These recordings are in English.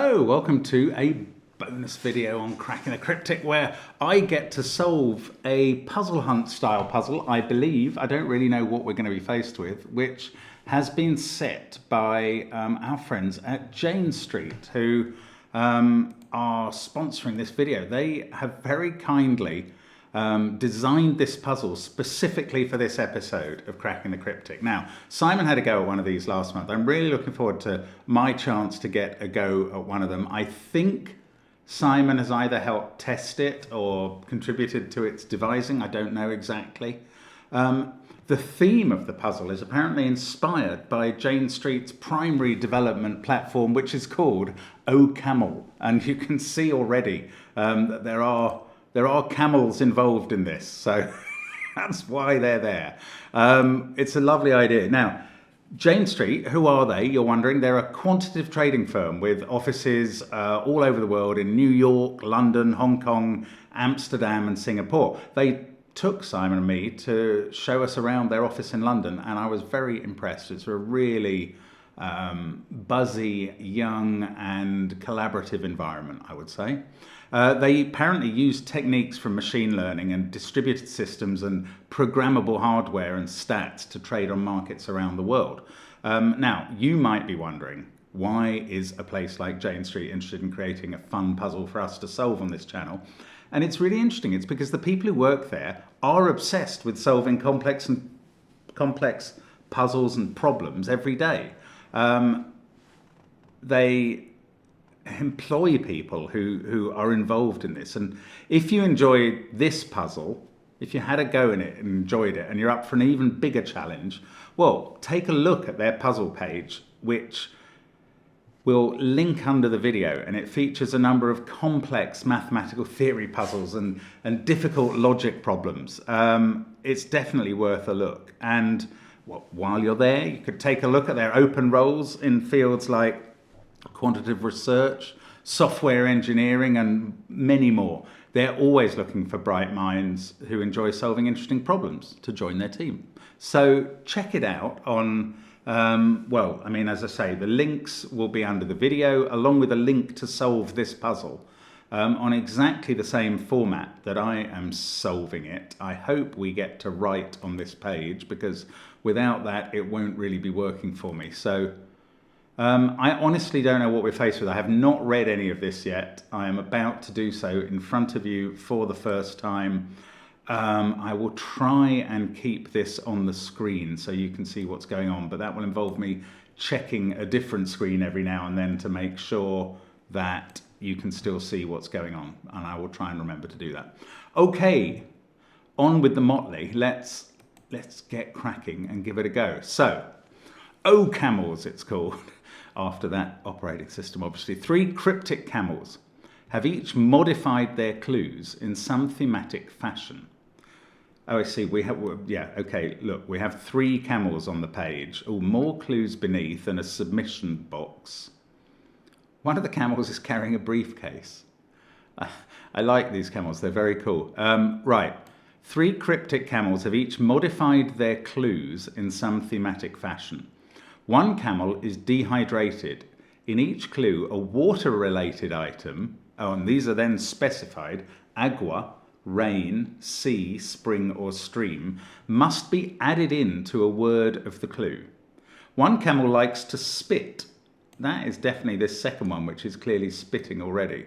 Hello, welcome to a bonus video on Cracking the Cryptic where I get to solve a puzzle hunt style puzzle, I believe. I don't really know what we're going to be faced with, which has been set by our friends at Jane Street who are sponsoring this video. They have very kindly designed this puzzle specifically for this episode of Cracking the Cryptic. Now, Simon had a go at one of these last month. I'm really looking forward to my chance to get a go at one of them. I think Simon has either helped test it or contributed to its devising. I don't know exactly. The theme of the puzzle is apparently inspired by Jane Street's primary development platform, which is called Oh Camel. And you can see already that there are camels involved in this, so that's why they're there. It's a lovely idea. Now, Jane Street, who are they? You're wondering. They're a quantitative trading firm with offices all over the world in New York, London, Hong Kong, Amsterdam, and Singapore. They took Simon and me to show us around their office in London, and I was very impressed. It's a really buzzy, young, and collaborative environment, I would say. They apparently use techniques from machine learning and distributed systems and programmable hardware and stats to trade on markets around the world. Now, you might be wondering, why is a place like Jane Street interested in creating a fun puzzle for us to solve on this channel? And it's really interesting. It's because the people who work there are obsessed with solving complex puzzles and problems every day. They employ people who are involved in this. And if you enjoyed this puzzle, if you had a go in it and enjoyed it, and you're up for an even bigger challenge, well, take a look at their puzzle page, which will link under the video, and it features a number of complex mathematical theory puzzles and difficult logic problems. It's definitely worth a look. And while you're there, you could take a look at their open roles in fields like quantitative research, software engineering, and many more. They're always looking for bright minds who enjoy solving interesting problems to join their team. So check it out on, as I say, the links will be under the video, along with a link to solve this puzzle on exactly the same format that I am solving it. I hope we get to write on this page, because without that, it won't really be working for me. So I honestly don't know what we're faced with. I have not read any of this yet. I am about to do so in front of you for the first time. I will try and keep this on the screen so you can see what's going on, but that will involve me checking a different screen every now and then to make sure that you can still see what's going on, and I will try and remember to do that. Okay, on with the motley. Let's get cracking and give it a go. So, Oh Camels, it's called, after that operating system, obviously. 3 cryptic camels have each modified their clues in some thematic fashion. Oh, I see. We have 3 camels on the page. Oh, more clues beneath and a submission box. One of the camels is carrying a briefcase. I like these camels. They're very cool. Right. 3 cryptic camels have each modified their clues in some thematic fashion. One camel is dehydrated. In each clue, a water-related item, and these are then specified, agua, rain, sea, spring or stream, must be added in to a word of the clue. One camel likes to spit. That is definitely this second one, which is clearly spitting already.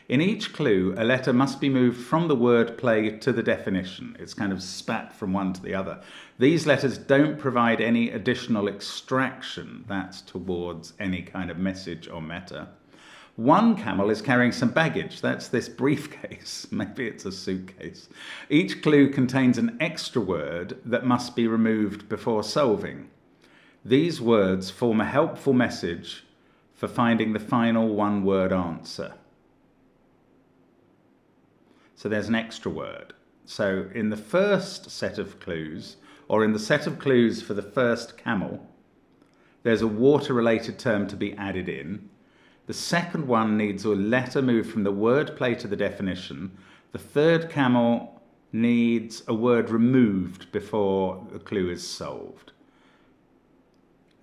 In each clue, a letter must be moved from the word play to the definition. It's kind of spat from one to the other. These letters don't provide any additional extraction. That's towards any kind of message or meta. One camel is carrying some baggage. That's this briefcase. Maybe it's a suitcase. Each clue contains an extra word that must be removed before solving. These words form a helpful message for finding the final one-word answer. So there's an extra word. So in the first set of clues, or in the set of clues for the first camel, there's a water-related term to be added in. The second one needs a letter moved from the word play to the definition. The third camel needs a word removed before the clue is solved.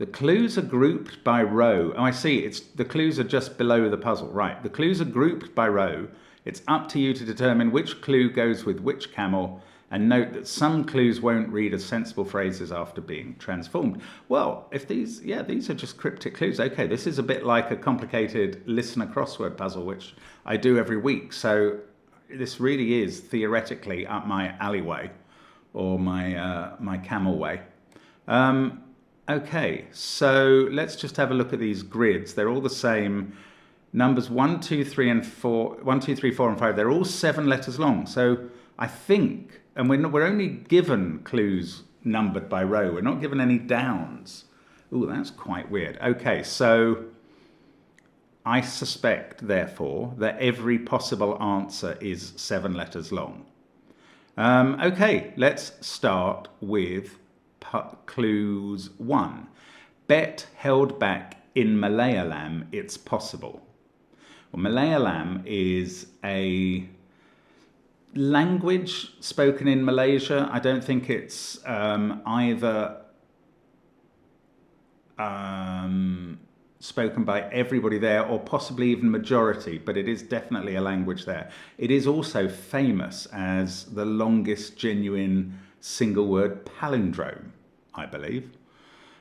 The clues are grouped by row. Oh, I see. The clues are just below the puzzle. Right. The clues are grouped by row. It's up to you to determine which clue goes with which camel, and note that some clues won't read as sensible phrases after being transformed. Well, if these are just cryptic clues. Okay, this is a bit like a complicated listener crossword puzzle, which I do every week. So this really is theoretically up my alleyway, or my camel way. Okay, so let's just have a look at these grids. They're all the same. Numbers 1, 2, 3, and 4. 1, 2, 3, 4, and 5. They're all 7 letters long. So I think, and we're only given clues numbered by row. We're not given any downs. Ooh, that's quite weird. Okay, so I suspect, therefore, that every possible answer is 7 letters long. Okay, let's start with clues 1. Bet held back in Malayalam, it's possible. Well, Malayalam is a language spoken in Malaysia. I don't think it's either spoken by everybody there, or possibly even majority, but it is definitely a language there. It is also famous as the longest genuine single word palindrome, I believe,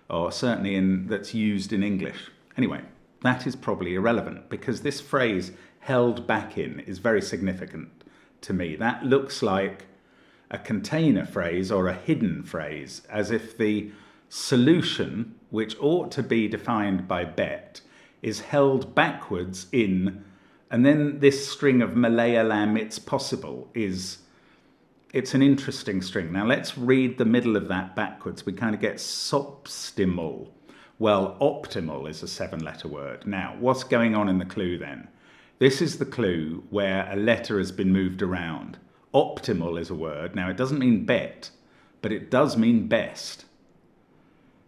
or certainly that's used in English. Anyway, that is probably irrelevant, because this phrase held back in is very significant to me. That looks like a container phrase or a hidden phrase, as if the solution, which ought to be defined by bet, is held backwards in, and then this string of Malayalam, it's possible, it's an interesting string. Now let's read the middle of that backwards. We kind of get sopstimal. Well, optimal is a 7-letter word. Now, what's going on in the clue then? This is the clue where a letter has been moved around. Optimal is a word. Now, it doesn't mean bet, but it does mean best.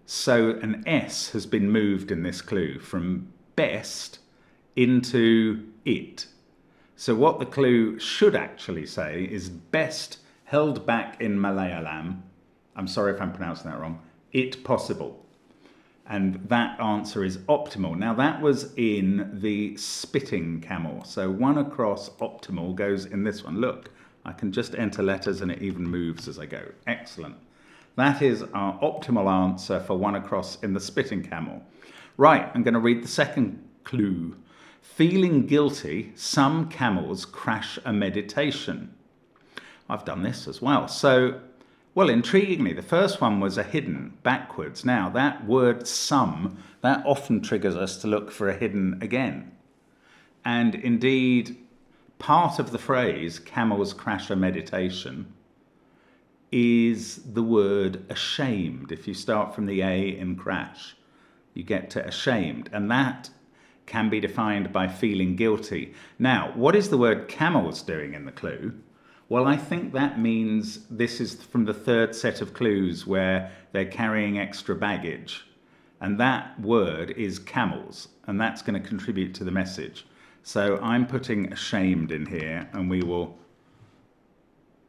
So an S has been moved in this clue from best into it. So what the clue should actually say is best held back in Malayalam. I'm sorry if I'm pronouncing that wrong. It possible. And that answer is optimal. Now that was in the spitting camel. So 1 across optimal goes in this one. Look, I can just enter letters and it even moves as I go. Excellent. That is our optimal answer for 1 across in the spitting camel. Right, I'm going to read the second clue. Feeling guilty, some camels crash a meditation. I've done this as well. So, well, intriguingly, the first one was a hidden backwards. Now, that word some, that often triggers us to look for a hidden again. And indeed, part of the phrase, camels crash a meditation, is the word ashamed. If you start from the A in crash, you get to ashamed. And that can be defined by feeling guilty. Now, what is the word camels doing in the clue? Well, I think that means this is from the third set of clues where they're carrying extra baggage. And that word is camels, and that's going to contribute to the message. So I'm putting ashamed in here, and we will...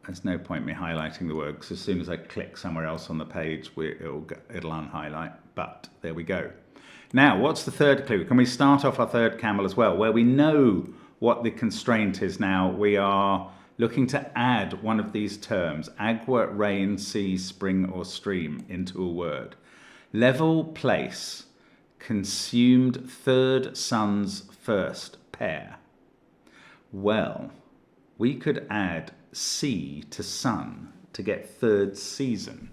There's no point me highlighting the word, because as soon as I click somewhere else on the page, it'll unhighlight. But there we go. Now, what's the third clue? Can we start off our third camel as well, where we know what the constraint is now? We are looking to add one of these terms, agua, rain, sea, spring, or stream, into a word. Level, place, consumed third son's first pair. Well, we could add sea to sun to get third season.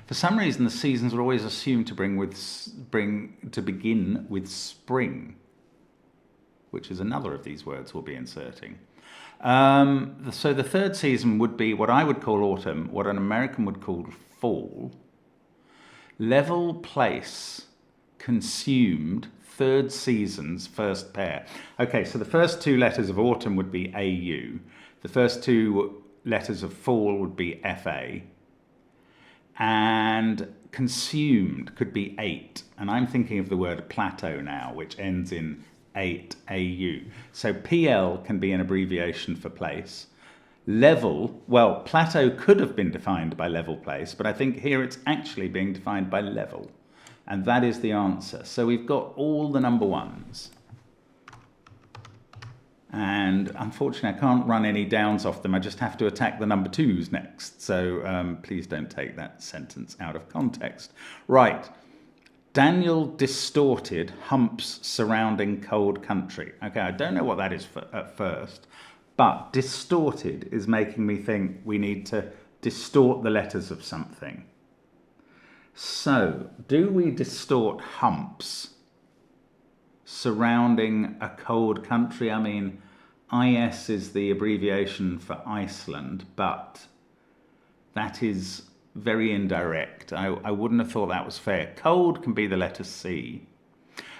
For some reason, the seasons are always assumed to begin with spring, which is another of these words we'll be inserting. So the third season would be what I would call autumn, what an American would call fall. Level, place, consumed, third season's first pair. Okay, so the first 2 letters of autumn would be AU. The first 2 letters of fall would be FA. And consumed could be 8. And I'm thinking of the word plateau now, which ends in 8 AU. So PL can be an abbreviation for place. Level, well, plateau could have been defined by level place, but I think here it's actually being defined by level. And that is the answer. So we've got all the number ones. And unfortunately, I can't run any downs off them. I just have to attack the number twos next. So please don't take that sentence out of context. Right. Daniel distorted humps surrounding cold country. Okay, I don't know what that is at first. But distorted is making me think we need to distort the letters of something. So, do we distort humps surrounding a cold country? I mean, IS is the abbreviation for Iceland, but that is very indirect. I wouldn't have thought that was fair. Cold can be the letter C.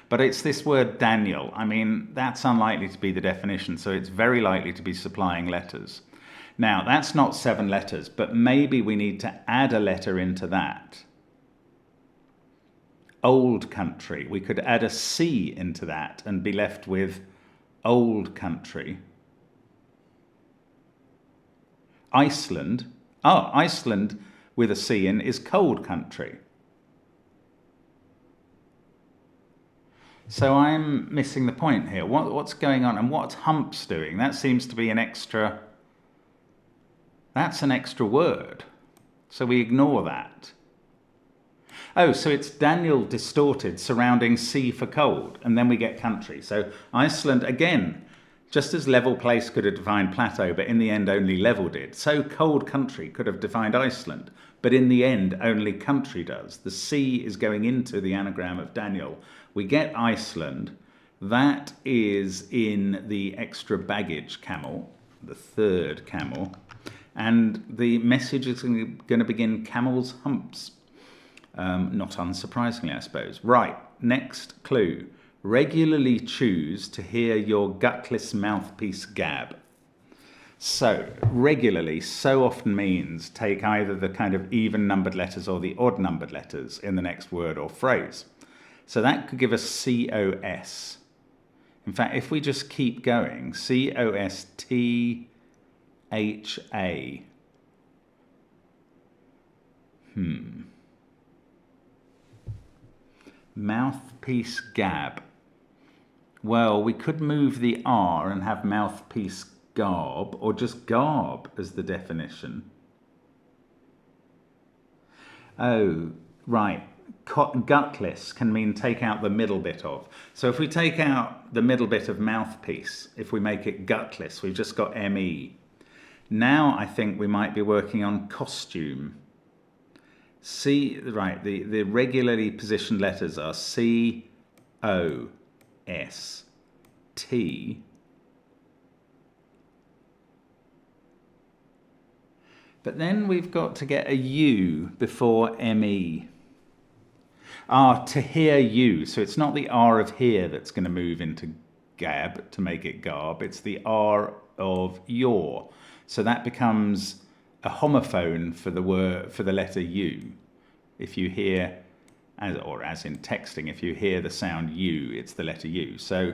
But it's this word Daniel. I mean, that's unlikely to be the definition, so it's very likely to be supplying letters. Now, that's not 7 letters, but maybe we need to add a letter into that. Old country. We could add a C into that and be left with old country. Iceland. Oh, Iceland with a C in is cold country. So I'm missing the point here. What's going on and what's humps doing? That seems to be an extra... That's an extra word. So we ignore that. Oh, so it's Daniel distorted surrounding C for cold, and then we get country. So Iceland, again, just as level place could have defined plateau, but in the end only level did, so cold country could have defined Iceland, but in the end only country does. The C is going into the anagram of Daniel. We get Iceland. That is in the extra baggage camel, the 3rd camel, and the message is going to begin camels humps. Not unsurprisingly, I suppose. Right, next clue. Regularly choose to hear your gutless mouthpiece gab. So, regularly so often means take either the kind of even numbered letters or the odd numbered letters in the next word or phrase. So that could give us COS. In fact, if we just keep going, COSTHA. Mouthpiece gab. Well, we could move the R and have mouthpiece garb, or just garb as the definition. Oh, right. Gutless can mean take out the middle bit of. So if we take out the middle bit of mouthpiece, if we make it gutless, we've just got ME. Now I think we might be working on costume. C, right, the regularly positioned letters are C, O, S, T. But then we've got to get a U before ME. To hear you. So it's not the R of here that's going to move into gab to make it garb. It's the R of your. So that becomes a homophone for the word, for the letter U. If you hear, as in texting, if you hear the sound U, it's the letter U. So,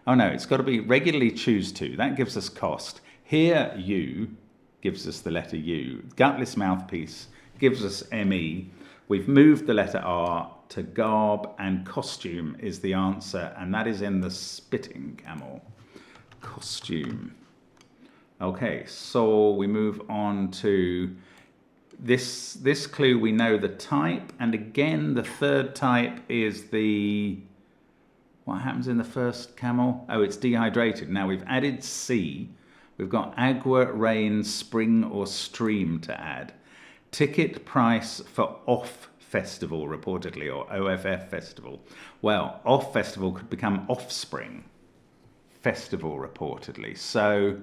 oh no, it's got to be regularly choose to. That gives us cost. Hear you gives us the letter U. Gutless mouthpiece gives us ME. We've moved the letter R to garb, and costume is the answer, and that is in the spitting camel. Costume. Okay, so we move on to this clue. We know the type, and again, the 3rd type is the... What happens in the first camel? Oh, it's dehydrated. Now we've added C. We've got agua, rain, spring, or stream to add. Ticket price for off festival, reportedly, or OFF festival. Well, off festival could become offspring festival, reportedly. So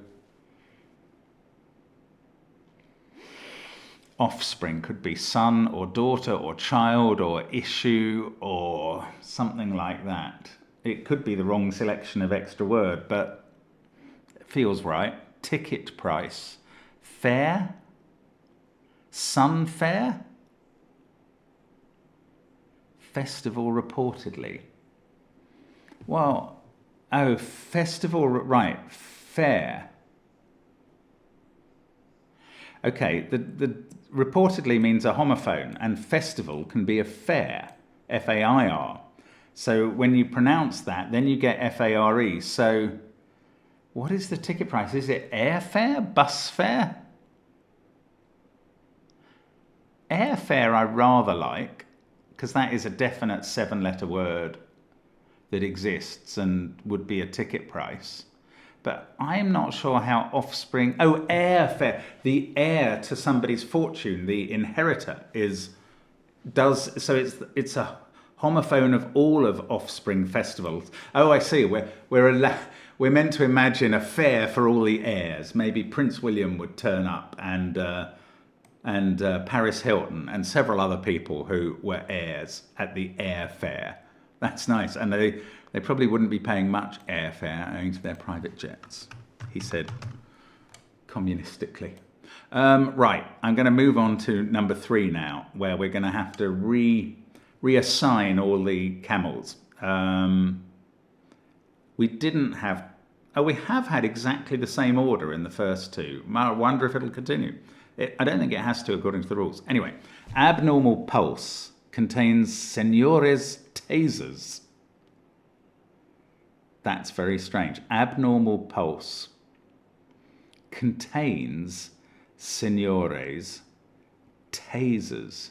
offspring could be son or daughter or child or issue or something like that. It could be the wrong selection of extra word, but it feels right. Ticket price. Fare? Sun fair? Festival, reportedly. Well, oh, festival, right. Fair. Okay, the reportedly means a homophone, and festival can be a fair, F-A-I-R. So when you pronounce that, then you get F-A-R-E. So what is the ticket price? Is it airfare, bus fare? Airfare I rather like, because that is a definite 7-letter word that exists and would be a ticket price. But I'm not sure how offspring... Oh, airfare. The heir to somebody's fortune, the inheritor, so it's a homophone of all of offspring festivals. Oh, I see. We're meant to imagine a fair for all the heirs. Maybe Prince William would turn up, and Paris Hilton and several other people who were heirs at the airfare. That's nice. And they probably wouldn't be paying much airfare owing to their private jets, he said communistically. Right, I'm going to move on to number 3 now, where we're going to have to reassign all the camels. We have had exactly the same order in the first 2. I wonder if it'll continue. I don't think it has to according to the rules. Anyway, abnormal pulse contains Senores tasers. That's very strange. Abnormal pulse contains Senores tasers.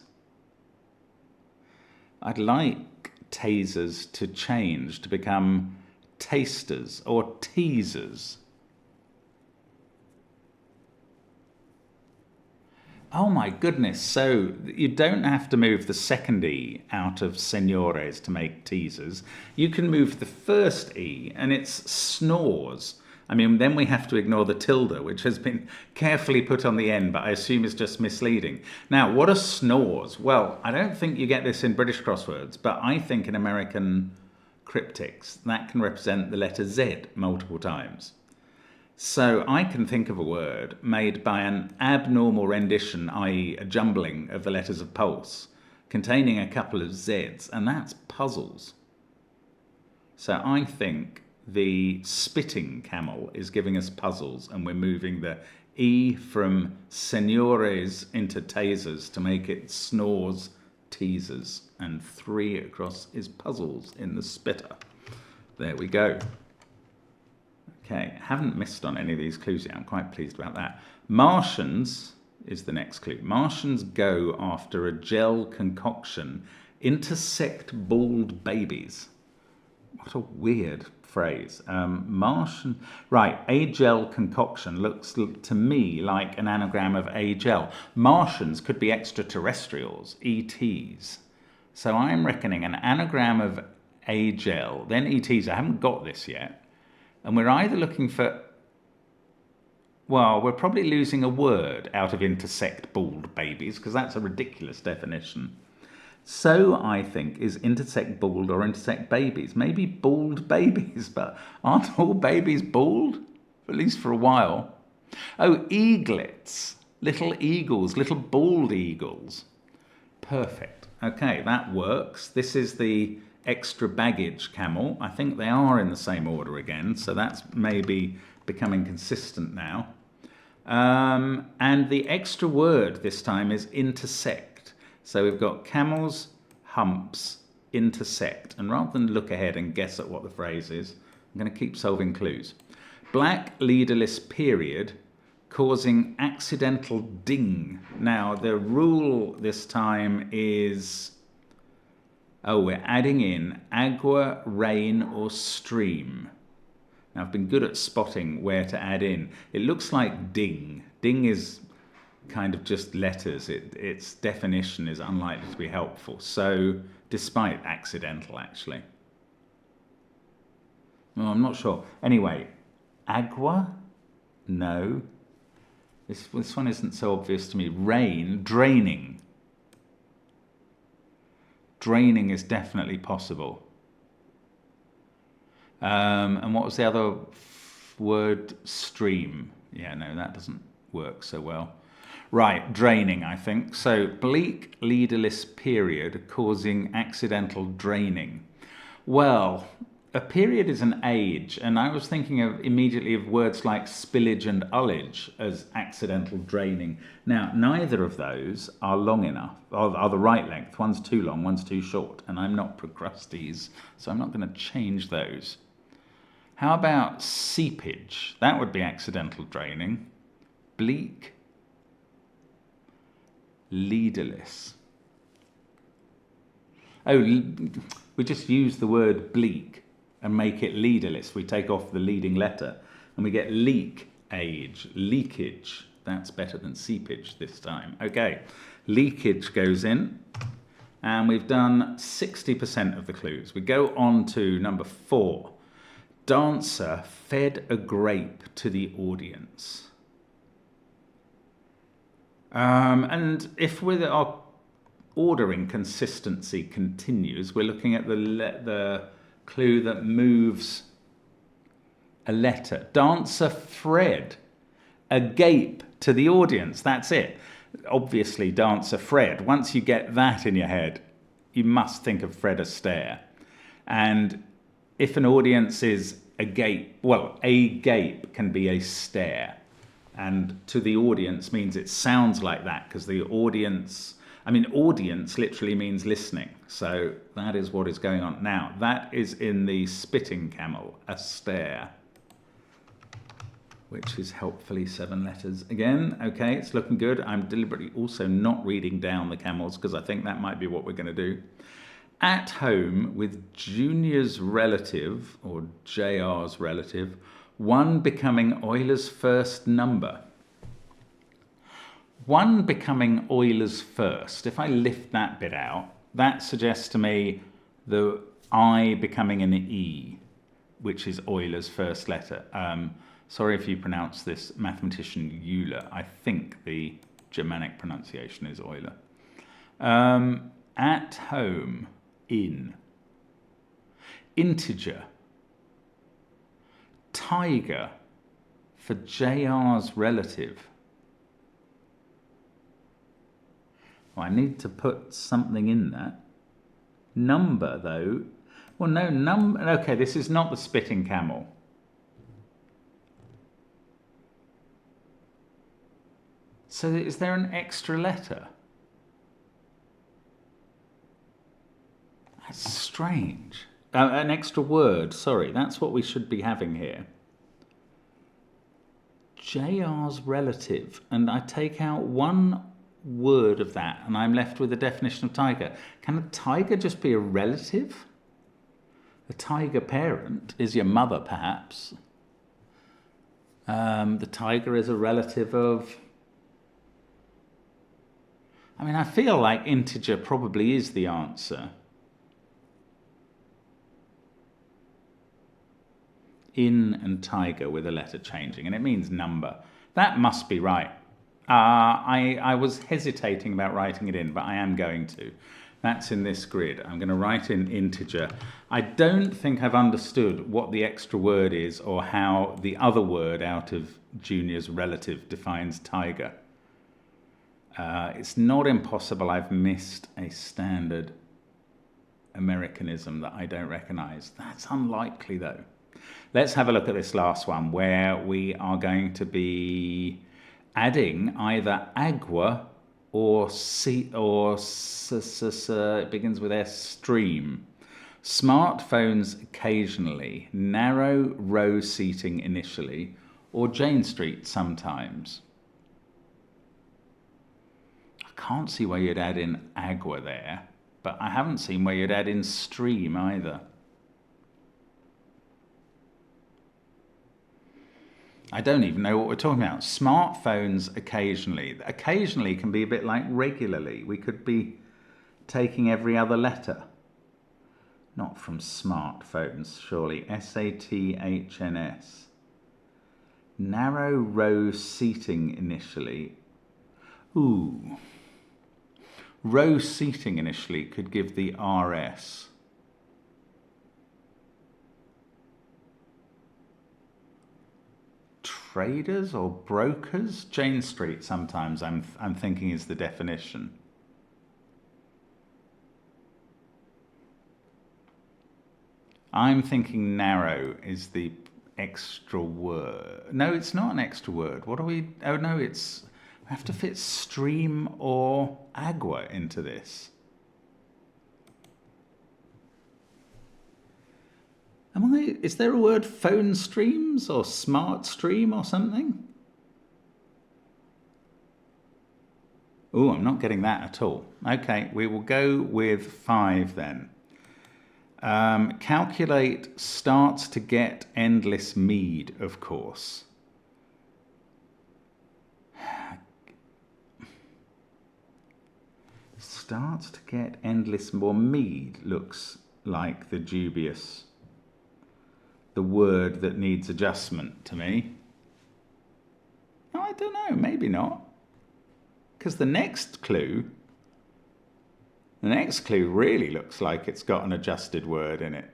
I'd like tasers to change to become tasters or teasers. Oh my goodness, so you don't have to move the second E out of Senores to make teasers. You can move the first E and it's snores. I mean, then we have to ignore the tilde, which has been carefully put on the end, but I assume is just misleading. Now, what are snores? Well, I don't think you get this in British crosswords, but I think in American cryptics, that can represent the letter Z multiple times. So I can think of a word made by an abnormal rendition, i.e. a jumbling of the letters of pulse, containing a couple of Zs, and that's puzzles. So I think the spitting camel is giving us puzzles, and we're moving the E from senores into tasers to make it snores, teasers, and 3 across is puzzles in the spitter. There we go. Okay, haven't missed on any of these clues yet. I'm quite pleased about that. Martians is the next clue. Martians go after a gel concoction, intersect bald babies. What a weird phrase. Martian, right, a gel concoction looks to me like an anagram of a gel. Martians could be extraterrestrials, ETs. So I'm reckoning an anagram of a gel, then ETs. I haven't got this yet. And we're either looking for, well, we're probably losing a word out of intersect bald babies, because that's a ridiculous definition. So I think is intersect bald or intersect babies. Maybe bald babies, but aren't all babies bald? At least for a while. Oh, eaglets, little eagles, little bald eagles. Perfect. Okay, that works. This is the extra baggage camel. I think they are in the same order again, so that's maybe becoming consistent now. And the extra word this time is intersect. So we've got camels, humps, intersect. And rather than look ahead and guess at what the phrase is, I'm going to keep solving clues. Black leaderless period causing accidental ding. Now, the rule this time is... oh, we're adding in agua, rain, or stream. Now, I've been good at spotting where to add in. It looks like ding. Ding is kind of just letters. Its definition is unlikely to be helpful. So, despite accidental, actually. Well, I'm not sure. Anyway, agua? No. This one isn't so obvious to me. Rain, draining. Draining is definitely possible. And what was the other word? Stream. Yeah, no, that doesn't work so well. Right, draining, I think. So, bleak, leaderless period causing accidental draining. Well, a period is an age, and I was thinking immediately of words like spillage and ullage as accidental draining. Now, neither of those are long enough, are the right length. One's too long, one's too short, and I'm not Procrustes, so I'm not going to change those. How about seepage? That would be accidental draining. Bleak. Leaderless. Oh, we just use the word bleak and make it leaderless. We take off the leading letter and we get leak age, leakage. That's better than seepage this time. Okay, leakage goes in, and we've done 60% of the clues. We go on to number 4. Dancer fed a grape to the audience. And if with our ordering consistency continues, we're looking at the clue that moves a letter. Dancer Fred, a gape to the audience. That's it. Obviously, Dancer Fred. Once you get that in your head, you must think of Fred Astaire. And if an audience is a gape, well, a gape can be a stare. And to the audience means it sounds like that, because the audience, audience literally means listening. So that is what is going on. Now, that is in the spitting camel, a stare, which is helpfully 7 letters again. Okay, it's looking good. I'm deliberately also not reading down the camels, because I think that might be what we're going to do. At home with Junior's relative, or JR's relative, one becoming Euler's first number. One becoming Euler's first. If I lift that bit out, that suggests to me the I becoming an E, which is Euler's first letter. Sorry if you pronounce this mathematician Euler. I think the Germanic pronunciation is Euler. At home, in. Integer. Tiger for JR's relative. Well, I need to put something in that. Number, though. Well, no, number. Okay, this is not the spitting camel. So is there an extra letter? That's strange. An extra word, sorry. That's what we should be having here. JR's relative. And I take out one word of that, and I'm left with a definition of tiger. Can a tiger just be a relative? A tiger parent is your mother, perhaps. The tiger is a relative of... I feel like integer probably is the answer. In and tiger with a letter changing, and it means number. That must be right. I was hesitating about writing it in, but I am going to. That's in this grid. I'm going to write in integer. I don't think I've understood what the extra word is, or how the other word out of Junior's relative defines tiger. It's not impossible I've missed a standard Americanism that I don't recognize. That's unlikely, though. Let's have a look at this last one, where we are going to be adding either agua or it begins with S, stream. Smartphones occasionally, narrow row seating initially, or Jane Street sometimes. I can't see where you'd add in agua there, but I haven't seen where you'd add in stream either. I don't even know what we're talking about. Smartphones occasionally. Occasionally can be a bit like regularly. We could be taking every other letter. Not from smartphones, surely. SATHNS. Narrow row seating initially. Ooh. Row seating initially could give the RS. Traders or brokers? Jane Street sometimes I'm thinking is the definition. I'm thinking narrow is the extra word. No, it's not an extra word. What are we? Oh no, it's. I have to fit stream or agua into this. Is there a word phone streams or smart stream or something? Oh, I'm not getting that at all. Okay, we will go with 5 then. Calculate starts to get endless mead, of course. Starts to get endless more mead looks like the dubious, the word that needs adjustment to me. I don't know, maybe not. Because the next clue really looks like it's got an adjusted word in it.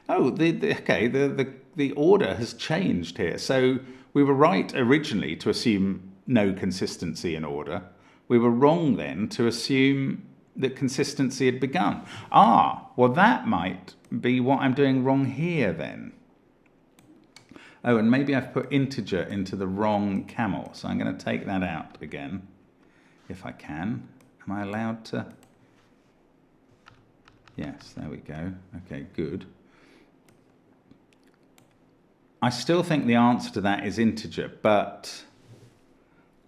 Oh, the order has changed here. So we were right originally to assume no consistency in order. We were wrong then to assume that consistency had begun. Well, that might be what I'm doing wrong here then. Oh, and maybe I've put integer into the wrong camel. So I'm going to take that out again, if I can. Am I allowed to? Yes, there we go. Okay, good. I still think the answer to that is integer, but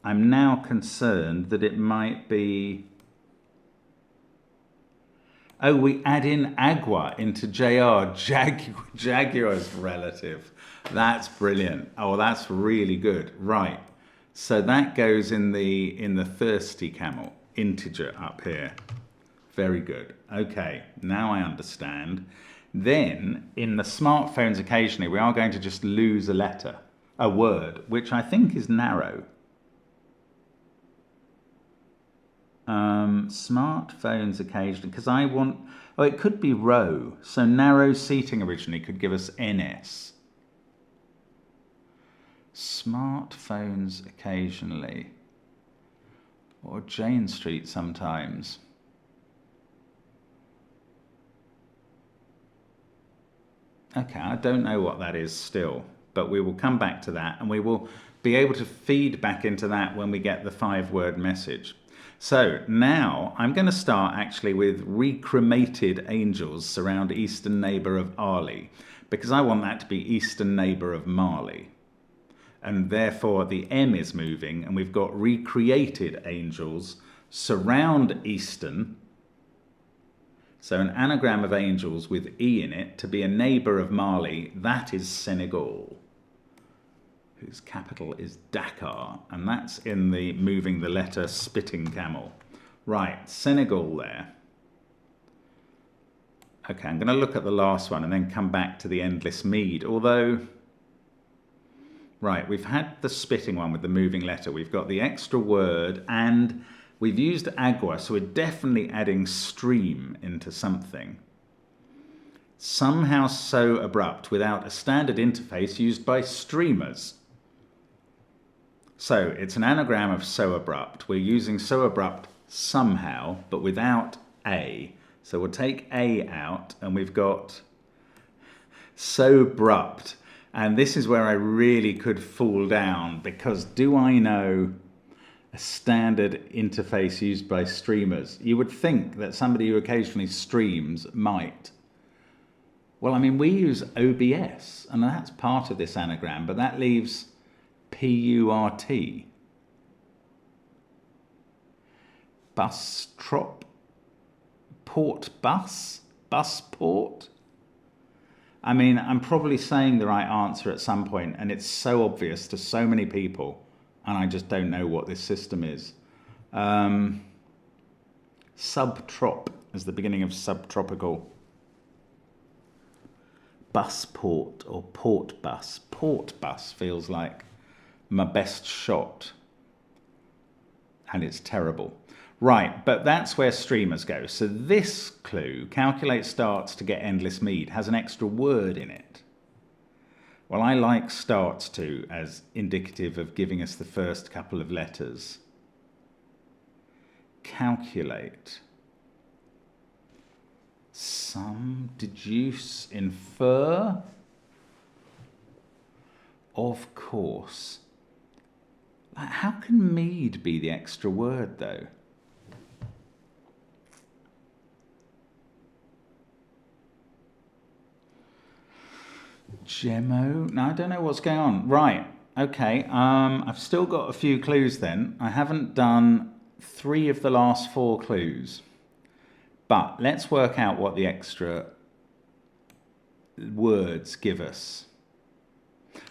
I'm now concerned that it might be... Oh, we add in agua into JR, Jaguar's relative. That's brilliant. Oh, that's really good. Right. So that goes in the thirsty camel, integer up here. Very good. Okay, now I understand. Then in the smartphones occasionally we are going to just lose a letter, a word, which I think is narrow. Smartphones occasionally, because I want, it could be row. So narrow seating originally could give us NS. Smartphones occasionally, or Jane Street sometimes. Okay, I don't know what that is still, but we will come back to that and we will be able to feed back into that when we get the 5-word message. So now I'm going to start actually with recremated angels surround eastern neighbour of Arley, because I want that to be eastern neighbour of Marley. And therefore the M is moving and we've got recreated angels surround eastern. So an anagram of angels with E in it to be a neighbour of Marley, that is Senegal, whose capital is Dakar, and that's in the moving the letter spitting camel. Right, Senegal there. Okay, I'm going to look at the last one and then come back to the endless mead, although... Right, we've had the spitting one with the moving letter, we've got the extra word, and we've used agua, so we're definitely adding stream into something. Somehow so abrupt without a standard interface used by streamers. So it's an anagram of so abrupt. We're using so abrupt somehow, but without a. So we'll take a out and we've got so abrupt. And this is where I really could fall down, because do I know a standard interface used by streamers? You would think that somebody who occasionally streams might. Well, I mean, we use OBS, and that's part of this anagram, but that leaves PURT. Bus trop. Port bus? Bus port? I mean, I'm probably saying the right answer at some point, and it's so obvious to so many people, and I just don't know what this system is. Subtrop is the beginning of subtropical. Bus port or port bus. Port bus feels like my best shot, and it's terrible. Right, but that's where streamers go. So this clue, calculate starts to get endless mead, has an extra word in it. Well, I like starts to as indicative of giving us the first couple of letters. Calculate. Some, deduce, infer. Of course. How can mead be the extra word, though? Gemo? No, I don't know what's going on. Right. Okay. I've still got a few clues then. I haven't done 3 of the last 4 clues. But let's work out what the extra words give us.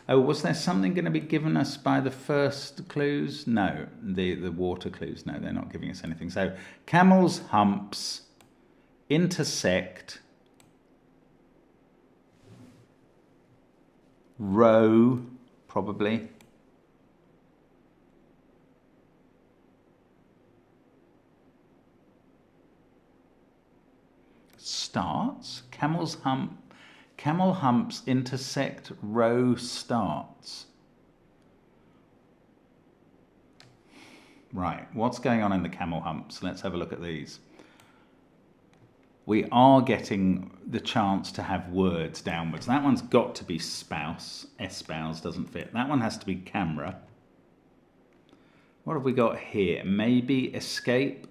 Oh, was there something going to be given us by the first clues? No, the water clues. No, they're not giving us anything. So, camels, humps, intersect, row, probably. Starts, camel humps intersect, row starts. Right, what's going on in the camel humps? Let's have a look at these. We are getting the chance to have words downwards. That one's got to be spouse. Espouse doesn't fit. That one has to be camera. What have we got here? Maybe escape.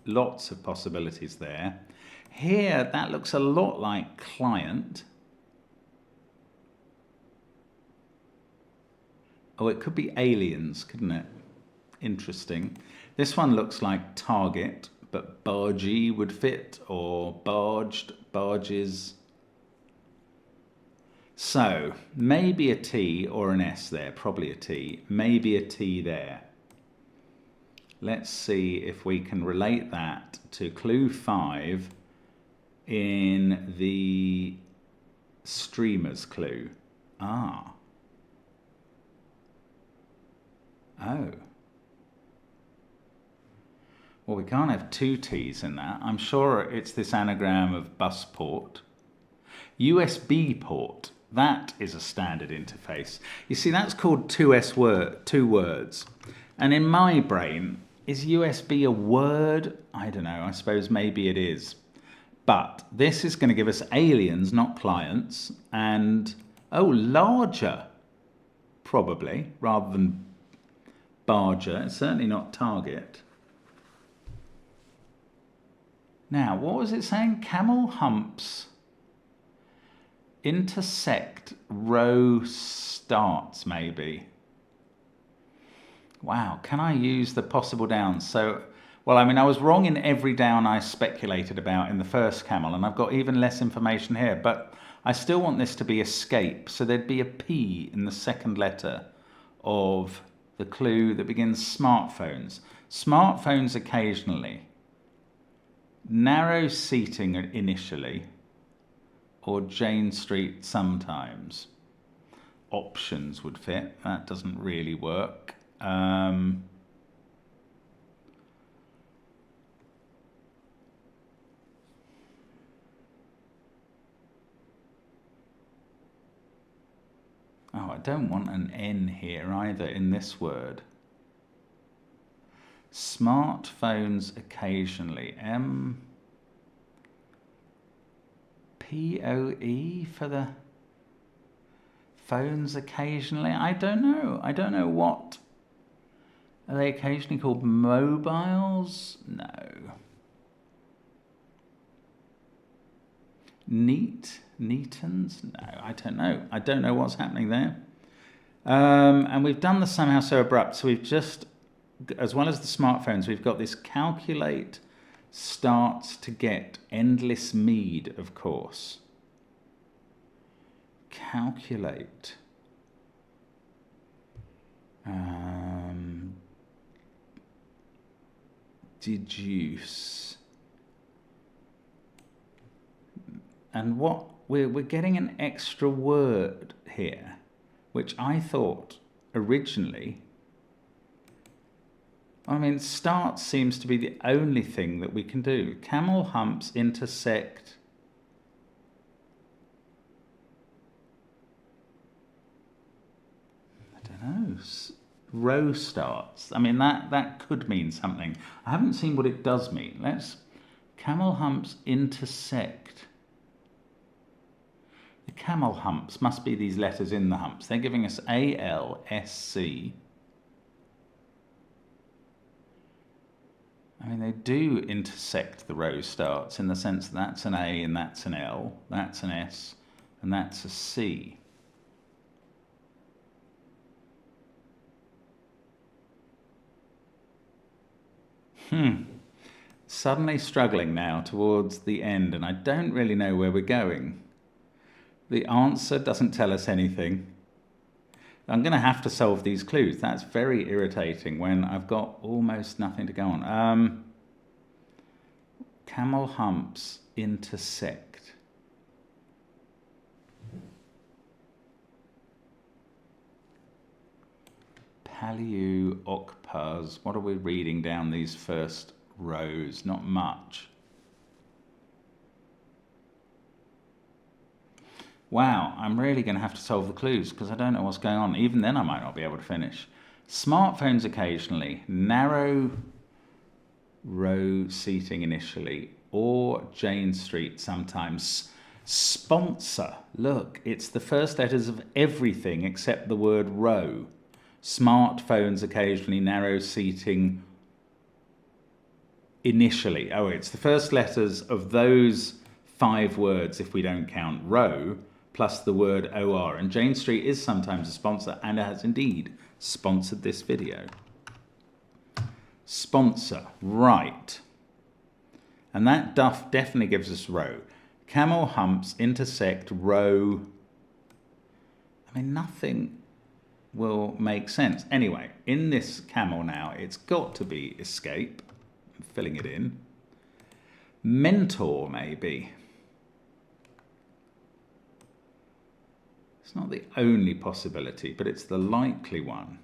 Lots of possibilities there. Here, that looks a lot like client. Oh, it could be aliens, couldn't it? Interesting. This one looks like target, but bargee would fit, or barged, barges. So, maybe a T or an S there, probably a T. Maybe a T there. Let's see if we can relate that to clue 5 in the streamers clue. Ah. Oh. Well, we can't have 2 T's in that. I'm sure it's this anagram of bus port. USB port. That is a standard interface. You see, that's called 2 words. And in my brain, is USB a word? I don't know. I suppose maybe it is. But this is going to give us aliens, not clients. And, oh, larger, probably, rather than barger. It's certainly not target. Now, what was it saying? Camel humps intersect, row starts, maybe. Wow, can I use the possible downs? So, well, I mean, I was wrong in every down I speculated about in the first camel, and I've got even less information here, but I still want this to be escape, so there'd be a P in the second letter of the clue that begins smartphones. Smartphones occasionally. Narrow seating initially, or Jane Street sometimes. Options would fit. That doesn't really work. Oh, I don't want an N here either in this word. Smartphones occasionally. POE for the phones occasionally. I don't know. I don't know what. Are they occasionally called mobiles? No. Neatons? No, I don't know. I don't know what's happening there. And we've done the somehow so abrupt. So we've just, as well as the smartphones, we've got this calculate starts to get endless mead, of course. Calculate. Deduce. And what we're getting an extra word here, which I thought originally, I mean, start seems to be the only thing that we can do. Camel humps intersect. I don't know. Row starts. I mean, that could mean something. I haven't seen what it does mean. Let's Camel humps intersect. The camel humps must be these letters in the humps. They're giving us A-L-S-C. I mean, they do intersect the row starts in the sense that that's an A and that's an L, that's an S, and that's a C. Suddenly struggling now towards the end, and I don't really know where we're going. The answer doesn't tell us anything. I'm going to have to solve these clues. That's very irritating when I've got almost nothing to go on. Camel humps intersect. Paliu Okpaz. What are we reading down these first rows? Not much. Wow, I'm really going to have to solve the clues because I don't know what's going on. Even then I might not be able to finish. Smartphones occasionally, narrow row seating initially, or Jane Street sometimes. Sponsor, look, it's the first letters of everything except the word row. Smartphones occasionally, narrow seating initially. Oh, it's the first letters of those 5 words if we don't count row, plus the word OR. And Jane Street is sometimes a sponsor and has indeed sponsored this video. Sponsor, right. And that definitely gives us row. Camel humps intersect row. I mean, nothing will make sense. Anyway, in this camel now, it's got to be escape. I'm filling it in. Mentor, maybe. It's not the only possibility, but it's the likely one.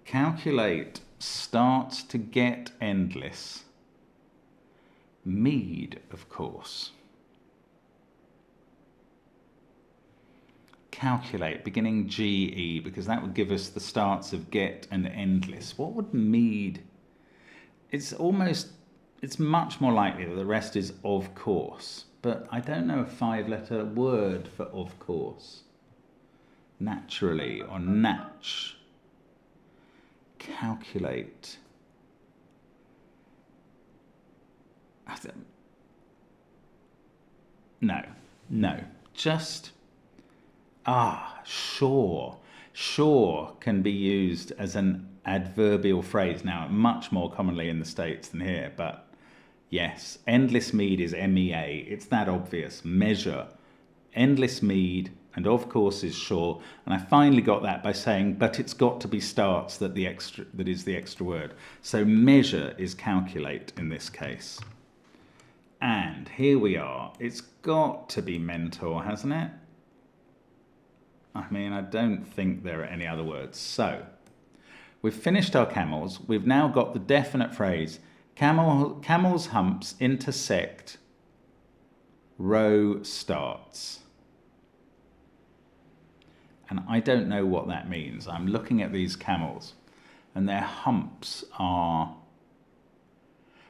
Calculate starts to get endless. Mead, of course. Calculate, beginning GE, because that would give us the starts of get and endless. What would mead? It's much more likely that the rest is of course, but I don't know a 5-letter word for of course. Naturally or natch. Calculate. No, just sure. Sure can be used as an adverbial phrase now, much more commonly in the States than here, but yes, endless mead is MEA. It's that obvious. Measure, endless mead, and of course is sure. And I finally got that by saying, but it's got to be starts that is the extra word. So measure is calculate in this case. And here we are. It's got to be mentor, hasn't it? I mean, I don't think there are any other words. So we've finished our camels. We've now got the definite phrase. Camels humps intersect row starts. And I don't know what that means. I'm looking at these camels and their humps are,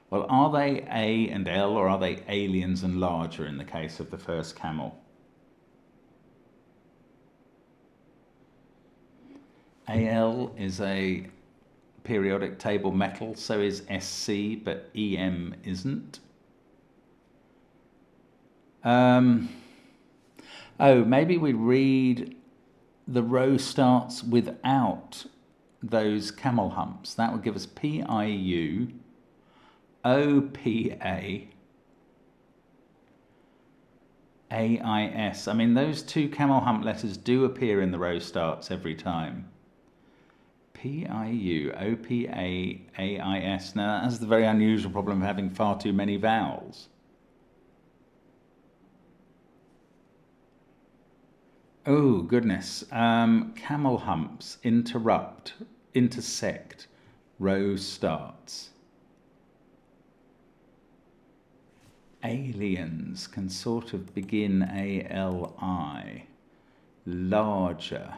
well, are they A and L or are they aliens and larger in the case of the first camel? AL is a periodic table metal, so is SC, but EM isn't. Maybe we read the row starts without those camel humps. That would give us PIU, OPA, AIS. I mean, those 2 camel hump letters do appear in the row starts every time. PIU, OPA, AIS. Now, that's the very unusual problem of having far too many vowels. Oh, goodness. Camel humps intersect, row starts. Aliens can sort of begin ALI. Larger.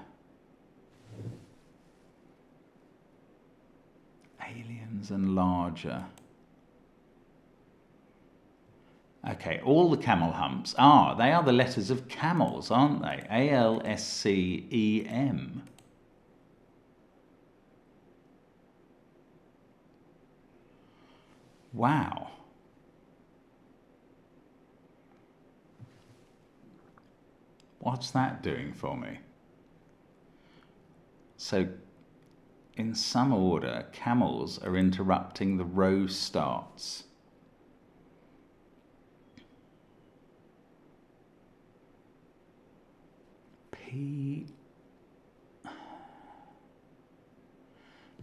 Aliens and larger. Okay, all the camel humps. Ah, they are the letters of camels, aren't they? A-L-S-C-E-M. Wow. What's that doing for me? So, in some order, camels are interrupting the row starts.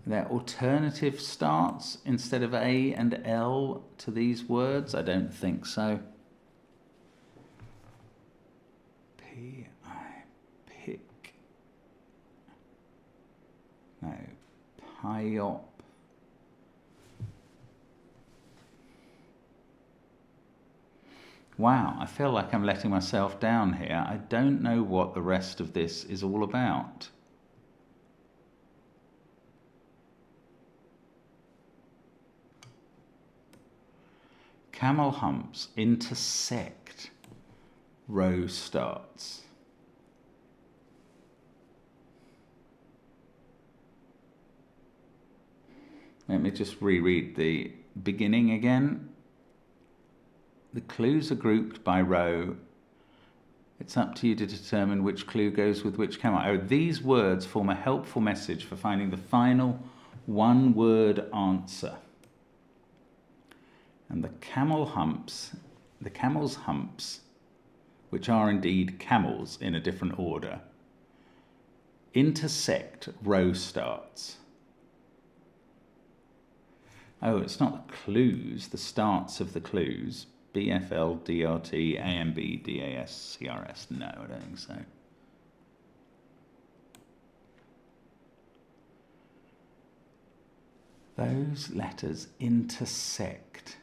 They're alternative starts instead of A and L to these words? I don't think so. Pick. No. Piop. Wow, I feel like I'm letting myself down here. I don't know what the rest of this is all about. Camel humps intersect row starts. Let me just reread the beginning again. The clues are grouped by row. It's up to you to determine which clue goes with which camel. Oh, these words form a helpful message for finding the final one-word answer. And the camel's humps, which are indeed camels in a different order, intersect row starts. Oh, it's not the clues, the starts of the clues. BFL, DRT, AMB, DAS, CRS. No, I don't think so. Those letters intersect.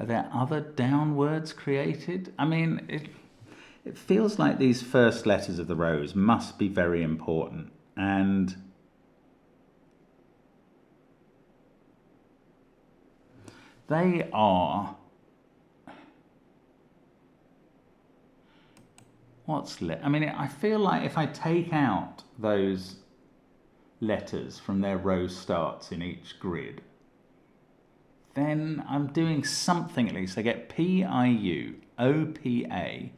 Are there other down words created? I mean, it feels like these first letters of the rows must be very important. And they are... I mean, I feel like if I take out those letters from their row starts in each grid, then I'm doing something at least. I get P-I-U, O-P-A,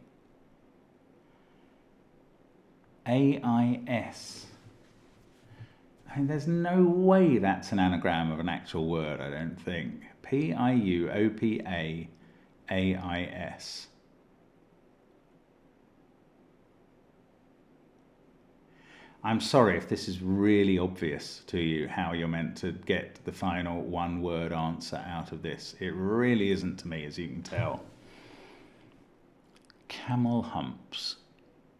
A-I-S. I mean, there's no way that's an anagram of an actual word, I don't think. P-I-U, O-P-A, A-I-S. I'm sorry if this is really obvious to you how you're meant to get the final one-word answer out of this. It really isn't to me, as you can tell. Camel humps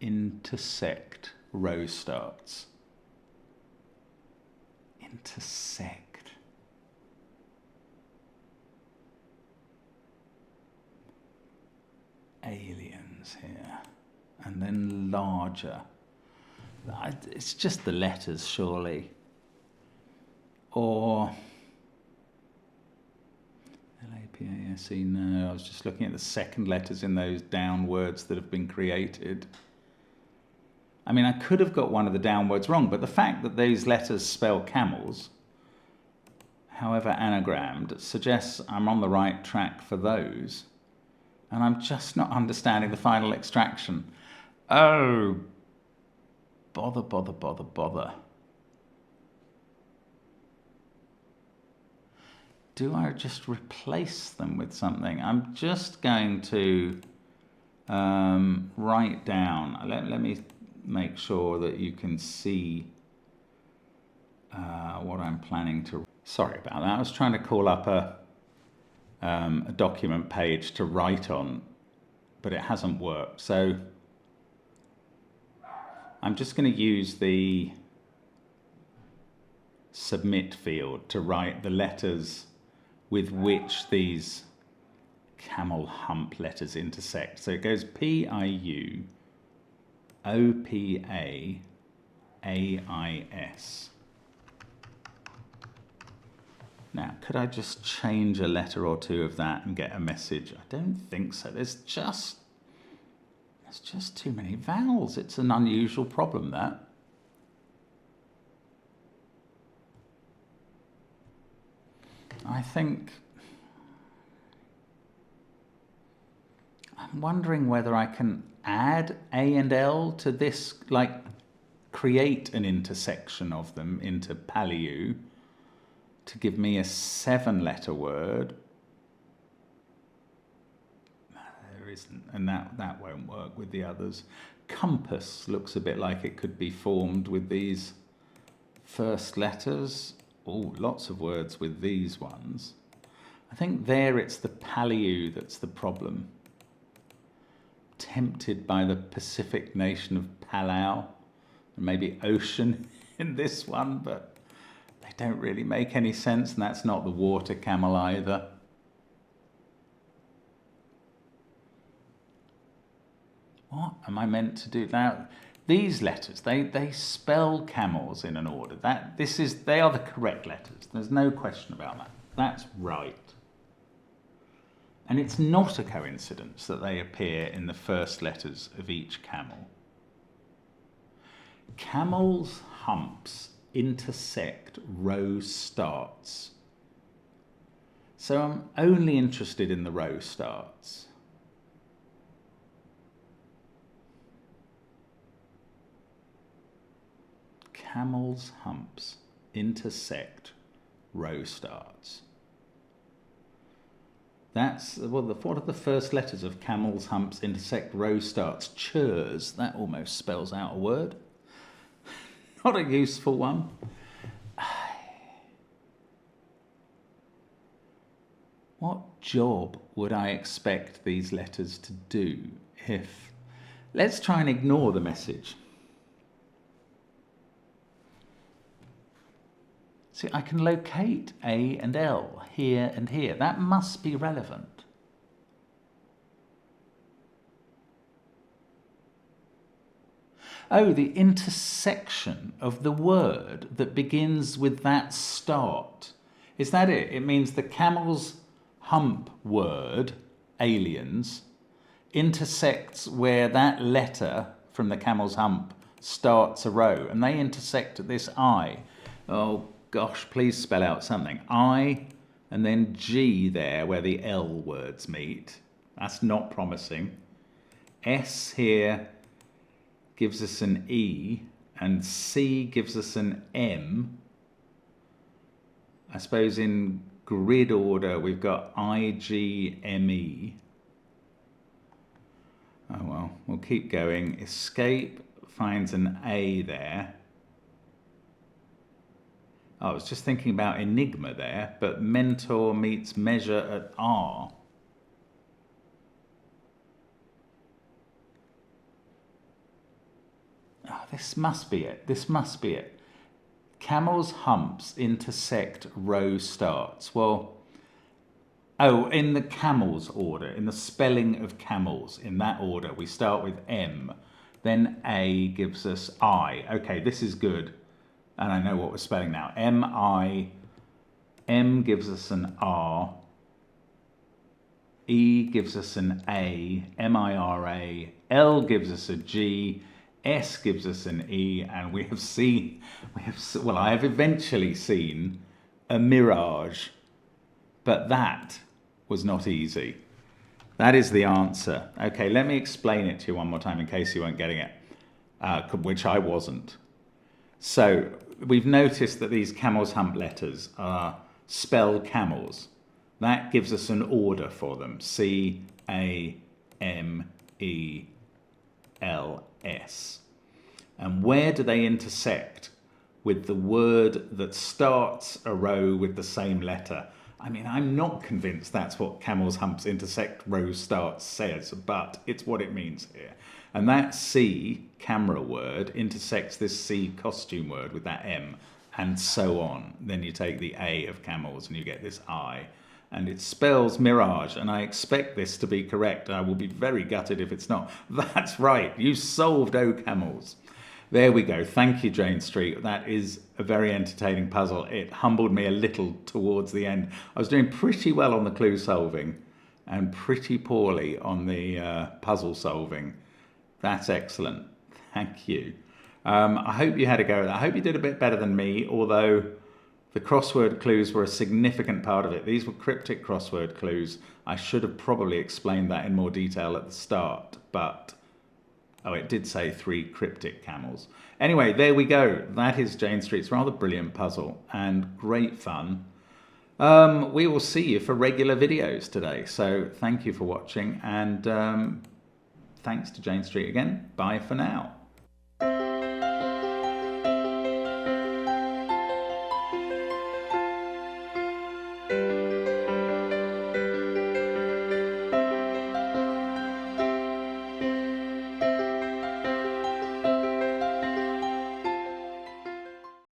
intersect row starts. Intersect. Aliens here. And then larger. It's just the letters, surely. Or L-A-P-A-S-E, no, I was just looking at the second letters in those down words that have been created. I mean, I could have got one of the down words wrong, but the fact that these letters spell camels, however anagrammed, suggests I'm on the right track for those. And I'm just not understanding the final extraction. Oh, bother. Do I just replace them with something? I'm just going to write down. Let me make sure that you can see what I'm planning to... Sorry about that. I was trying to call up a document page to write on, but it hasn't worked. So I'm just going to use the submit field to write the letters with which these camel hump letters intersect. So it goes P-I-U, O-P-A, A-I-S. Now, could I just change a letter or two of that and get a message? I don't think so. There's just too many vowels. It's an unusual problem, that. I think I'm wondering whether I can add A and L to this, like create an intersection of them into Paliu to give me a 7-letter word. There isn't, and that won't work with the others. Compass looks a bit like it could be formed with these first letters. Oh, lots of words with these ones. I think there it's the Paliu that's the problem. Tempted by the Pacific nation of Palau, and maybe ocean in this one, but they don't really make any sense, and that's not the water camel either. What am I meant to do now? These letters, they spell camels in an order. They are the correct letters. There's no question about that. That's right. And it's not a coincidence that they appear in the first letters of each camel. Camels' humps intersect row starts. So I'm only interested in the row starts. Camels' humps intersect row starts. What are the first letters of camels' humps intersect row starts? Churs. That almost spells out a word. Not a useful one. What job would I expect these letters to do if... Let's try and ignore the message. See, I can locate A and L here and here. That must be relevant. Oh, the intersection of the word that begins with that start. Is that it? It means the camel's hump word, aliens, intersects where that letter from the camel's hump starts a row, and they intersect at this I. Oh, gosh, please spell out something. I and then G there where the L words meet. That's not promising. S here gives us an E, and C gives us an M. I suppose in grid order we've got I, G, M, E. Oh well, we'll keep going. Escape finds an A there. I was just thinking about enigma there, but mentor meets measure at R. Oh, this must be it. This must be it. Camels' humps intersect row starts. Well, oh, in the camels order, in the spelling of camels, in that order, we start with M, then A gives us I. Okay, this is good. And I know what we're spelling now. M-I, M gives us an R, E gives us an A, M-I-R-A, L gives us a G, S gives us an E, and I have eventually seen a mirage, but that was not easy. That is the answer. Okay, let me explain it to you one more time in case you weren't getting it, which I wasn't. So we've noticed that these camel's hump letters are spell camels. That gives us an order for them. C-A-M-E-L-S. And where do they intersect with the word that starts a row with the same letter? I mean, I'm not convinced that's what camel's humps intersect row starts says, but it's what it means here. And that C, camera word, intersects this C costume word with that M, and so on. Then you take the A of camels and you get this I. And it spells mirage, and I expect this to be correct. I will be very gutted if it's not. That's right, you solved O camels. There we go. Thank you, Jane Street. That is a very entertaining puzzle. It humbled me a little towards the end. I was doing pretty well on the clue solving and pretty poorly on the puzzle solving. That's excellent. Thank you. I hope you had a go at that. I hope you did a bit better than me, although the crossword clues were a significant part of it. These were cryptic crossword clues. I should have probably explained that in more detail at the start, but oh, it did say 3 cryptic camels. Anyway, there we go. That is Jane Street's rather brilliant puzzle and great fun. We will see you for regular videos today. So thank you for watching, and thanks to Jane Street again. Bye for now.